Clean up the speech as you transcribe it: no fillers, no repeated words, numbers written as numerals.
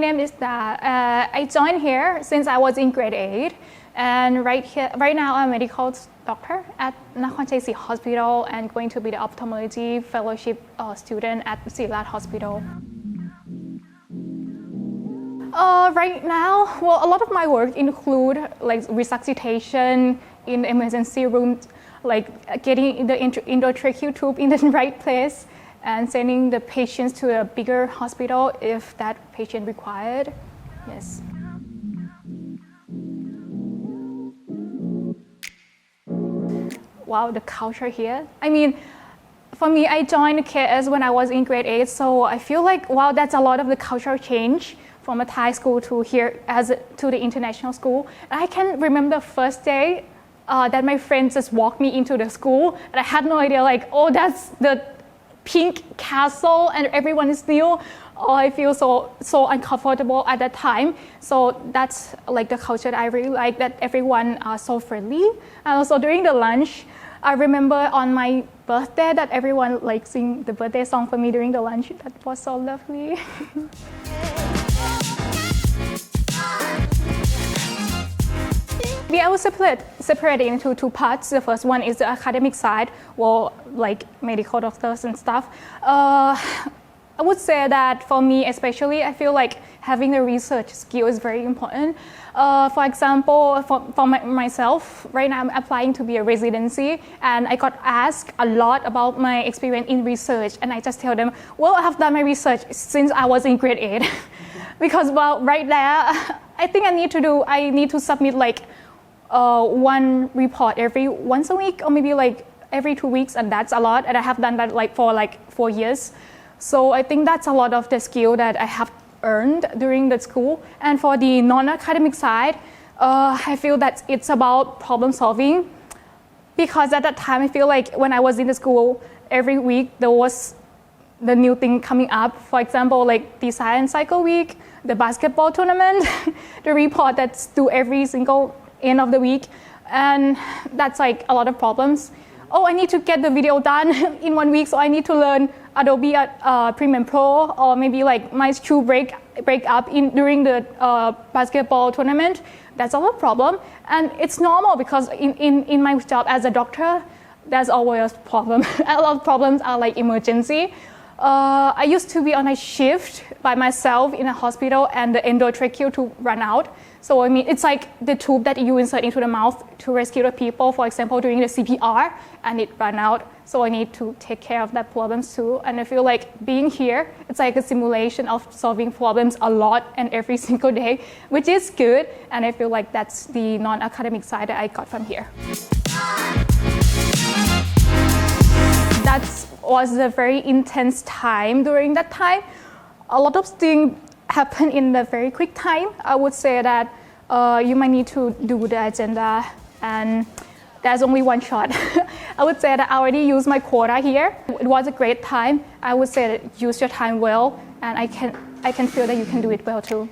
name is Da. I joined here since I was in grade 8, and right now I'm a medical doctor at Nakhon Hospital and going to be the ophthalmology fellowship student at Silat Hospital. Right now, well, a lot of my work include like resuscitation in the emergency room, like getting the endotracheal tube in the right place and sending the patients to a bigger hospital if that patient required. Yes. Wow, the culture here. I mean, for me, I joined KIS when I was in grade 8, so I feel like, wow, that's a lot of the cultural change from a Thai school to here to the international school. And I can remember the first day that my friends just walked me into the school, and I had no idea, like, oh, that's the pink castle and everyone is new. Oh, I feel so uncomfortable at that time. So that's like the culture that I really like, that everyone are so friendly. And also during the lunch, I remember on my birthday that everyone like sing the birthday song for me during the lunch. That was so lovely. I was separated into two parts. The first one is the academic side, well, like medical doctors and stuff. I would say that for me especially, I feel like having the research skill is very important. For example, for myself, right now I'm applying to be a residency, and I got asked a lot about my experience in research, and I just tell them, well, I have done my research since I was in grade 8. Because, well, right there, I think I need to submit like one report once a week, or maybe like every 2 weeks, and that's a lot, and I have done that like for like 4 years. So I think that's a lot of the skill that I have earned during the school. And for the non-academic side, I feel that it's about problem solving, because at that time I feel like when I was in the school, every week there was the new thing coming up. For example, like the science cycle week, the basketball tournament, the report that's due every single end of the week, and that's like a lot of problems. Oh, I need to get the video done in 1 week, so I need to learn Adobe Premiere Pro, or maybe like my shoe break up during the basketball tournament. That's a lot of problem, and it's normal because in my job as a doctor, there's always a problem. A lot of problems are like emergency. I used to be on a shift by myself in a hospital, and the endotracheal tube ran out. So I mean, it's like the tube that you insert into the mouth to rescue the people, for example, during the CPR, and it ran out. So I need to take care of that problems too. And I feel like being here, it's like a simulation of solving problems a lot and every single day, which is good. And I feel like that's the non-academic side that I got from here. That was a very intense time during that time. A lot of things happened in a very quick time. I would say that you might need to do the agenda, and there's only one shot. I would say that I already used my quota here. It was a great time. I would say that use your time well, and I can feel that you can do it well too.